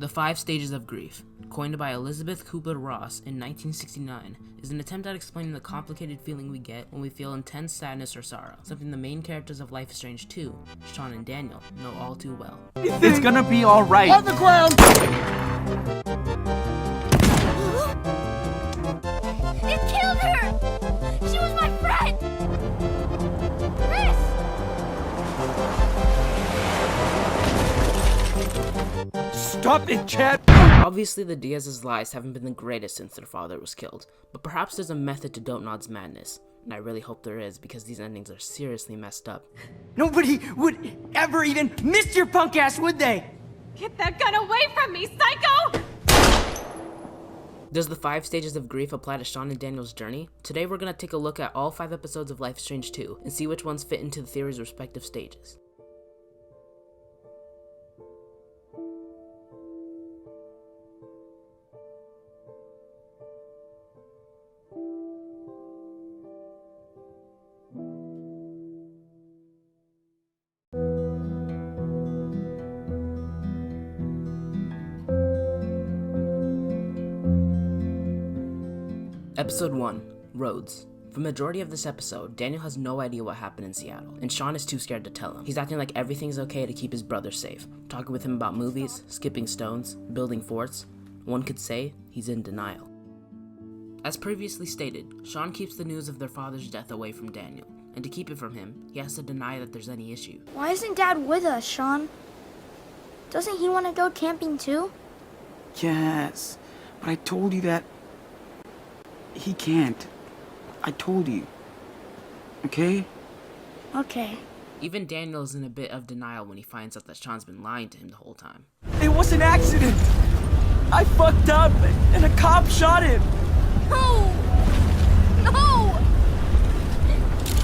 The 5 Stages of Grief, coined by Elizabeth Kubler-Ross in 1969, is an attempt at explaining the complicated feeling we get when we feel intense sadness or sorrow, something the main characters of Life is Strange 2, Sean and Daniel, know all too well. It's gonna be alright. On the ground! It killed her! She was my friend! Stop it, Chad! Obviously, the Diaz's lives haven't been the greatest since their father was killed, but perhaps there's a method to Dontnod's madness, and I really hope there is because these endings are seriously messed up. Nobody would ever even miss your punk ass, would they? Get that gun away from me, psycho! Does the 5 Stages of Grief apply to Sean and Daniel's journey? Today we're going to take a look at all 5 episodes of Life is Strange 2 and see which ones fit into the theory's respective stages. Episode 1, Roads. For the majority of this episode, Daniel has no idea what happened in Seattle, and Sean is too scared to tell him. He's acting like everything's okay to keep his brother safe, talking with him about movies, skipping stones, building forts. One could say he's in denial. As previously stated, Sean keeps the news of their father's death away from Daniel, and to keep it from him, he has to deny that there's any issue. Why isn't Dad with us, Sean? Doesn't he want to go camping too? Yes, but I told you that he can't. I told you. Okay? Okay. Even Daniel is in a bit of denial when he finds out that Sean's been lying to him the whole time. It was an accident! I fucked up and a cop shot him! No! No!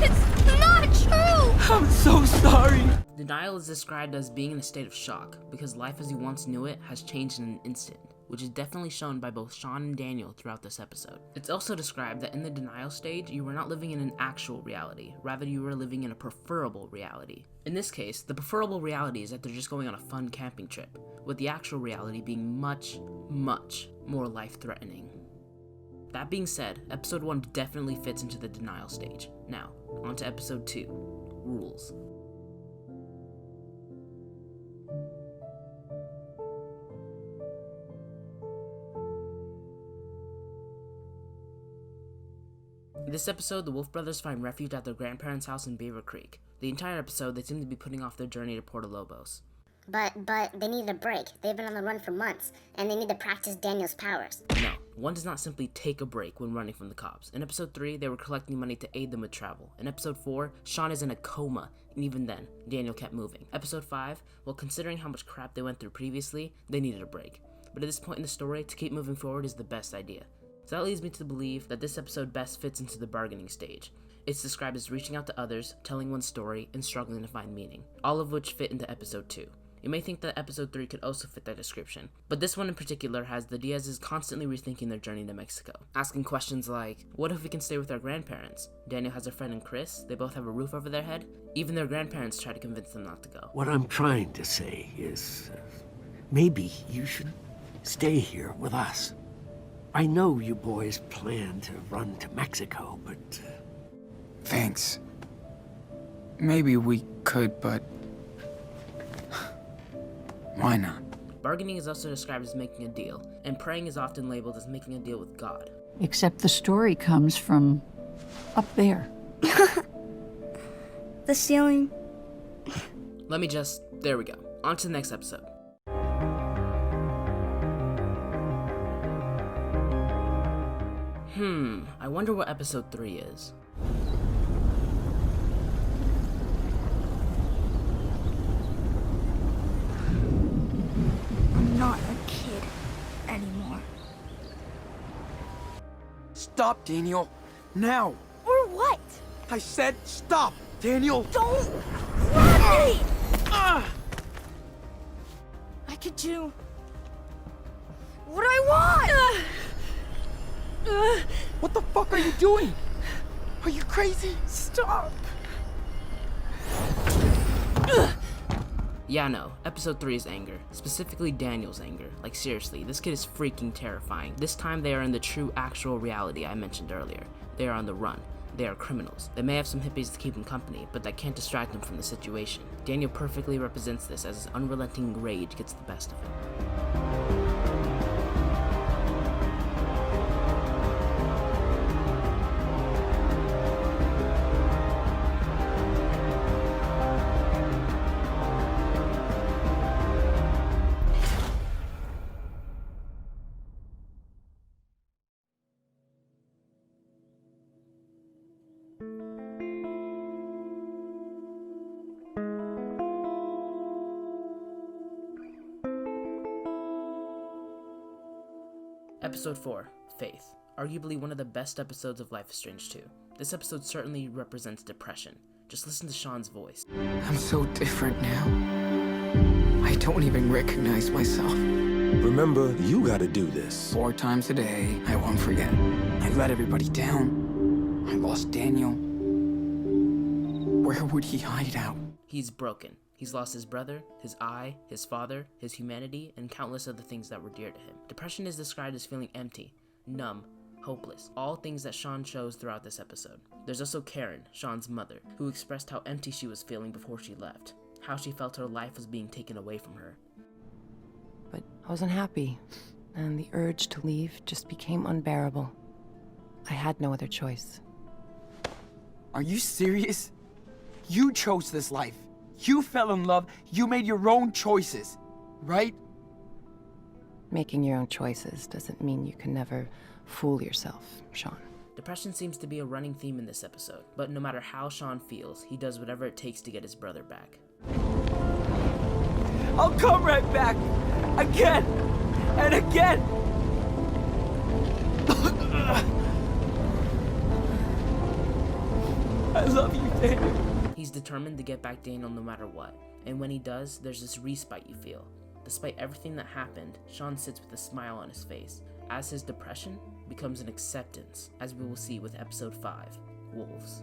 It's not true! I'm so sorry! Denial is described as being in a state of shock, because life as he once knew it has changed in an instant, which is definitely shown by both Sean and Daniel throughout this episode. It's also described that in the denial stage, you were not living in an actual reality, rather you were living in a preferable reality. In this case, the preferable reality is that they're just going on a fun camping trip, with the actual reality being much, much more life-threatening. That being said, episode 1 definitely fits into the denial stage. Now, on to episode 2, Rules. In this episode, the Wolf brothers find refuge at their grandparents' house in Beaver Creek. The entire episode, they seem to be putting off their journey to Porto Lobos. But they need a break. They've been on the run for months, and they need to practice Daniel's powers. No, one does not simply take a break when running from the cops. In episode 3, they were collecting money to aid them with travel. In episode 4, Sean is in a coma, and even then, Daniel kept moving. Episode 5, well, considering how much crap they went through previously, they needed a break. But at this point in the story, to keep moving forward is the best idea. So that leads me to believe that this episode best fits into the bargaining stage. It's described as reaching out to others, telling one's story, and struggling to find meaning, all of which fit into episode 2. You may think that episode 3 could also fit that description, but this one in particular has the Diaz's constantly rethinking their journey to Mexico, asking questions like, what if we can stay with our grandparents? Daniel has a friend in Chris, they both have a roof over their head. Even their grandparents try to convince them not to go. What I'm trying to say is, maybe you should stay here with us. I know you boys plan to run to Mexico, but... Thanks. Maybe we could, but... why not? Bargaining is also described as making a deal, and praying is often labeled as making a deal with God. Except the story comes from up there. The ceiling. There we go. On to the next episode. I wonder what episode 3 is. I'm not a kid anymore. Stop, Daniel. Now. Or what? I said stop, Daniel. Don't grab me! Ah! I could do what I want! What the fuck are you doing? Are you crazy? Stop! Yeah, no, episode 3 is anger, specifically Daniel's anger. Like seriously, this kid is freaking terrifying. This time they are in the true actual reality I mentioned earlier. They are on the run. They are criminals. They may have some hippies to keep them company, but that can't distract them from the situation. Daniel perfectly represents this as his unrelenting rage gets the best of him. Episode 4, Faith. Arguably one of the best episodes of Life is Strange 2. This episode certainly represents depression. Just listen to Sean's voice. I'm so different now. I don't even recognize myself. Remember, you gotta do this. 4 times a day, I won't forget. I let everybody down. I lost Daniel. Where would he hide out? He's broken. He's lost his brother, his eye, his father, his humanity, and countless other things that were dear to him. Depression is described as feeling empty, numb, hopeless, all things that Sean shows throughout this episode. There's also Karen, Sean's mother, who expressed how empty she was feeling before she left, how she felt her life was being taken away from her. But I wasn't happy, and the urge to leave just became unbearable. I had no other choice. Are you serious? You chose this life. You fell in love. You made your own choices, right? Making your own choices doesn't mean you can never fool yourself, Sean. Depression seems to be a running theme in this episode, but no matter how Sean feels, he does whatever it takes to get his brother back. I'll come right back. Again and again. I love you, Daniel. He's determined to get back Daniel no matter what, and when he does, there's this respite you feel. Despite everything that happened, Sean sits with a smile on his face, as his depression becomes an acceptance, as we will see with episode 5, Wolves.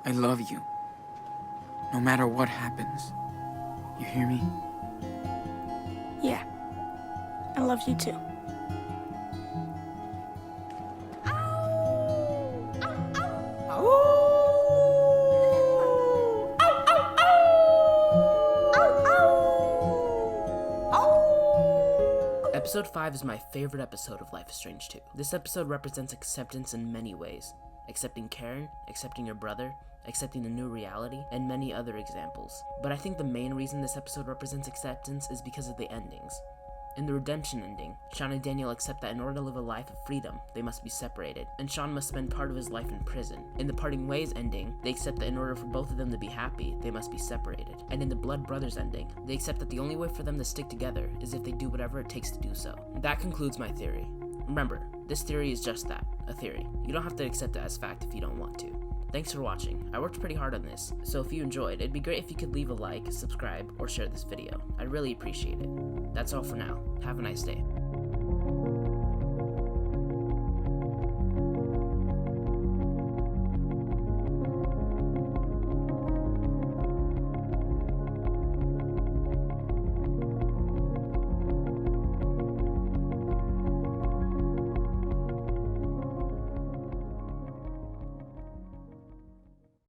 I love you. No matter what happens. You hear me? Yeah. I love you too. Episode 5 is my favorite episode of Life is Strange 2. This episode represents acceptance in many ways. Accepting Karen, accepting your brother, accepting a new reality, and many other examples. But I think the main reason this episode represents acceptance is because of the endings. In the redemption ending, Sean and Daniel accept that in order to live a life of freedom, they must be separated, and Sean must spend part of his life in prison. In the Parting Ways ending, they accept that in order for both of them to be happy, they must be separated. And in the Blood Brothers ending, they accept that the only way for them to stick together is if they do whatever it takes to do so. That concludes my theory. Remember, this theory is just that, a theory. You don't have to accept it as fact if you don't want to. Thanks for watching. I worked pretty hard on this, so if you enjoyed, it'd be great if you could leave a like, subscribe, or share this video. I'd really appreciate it. That's all for now. Have a nice day.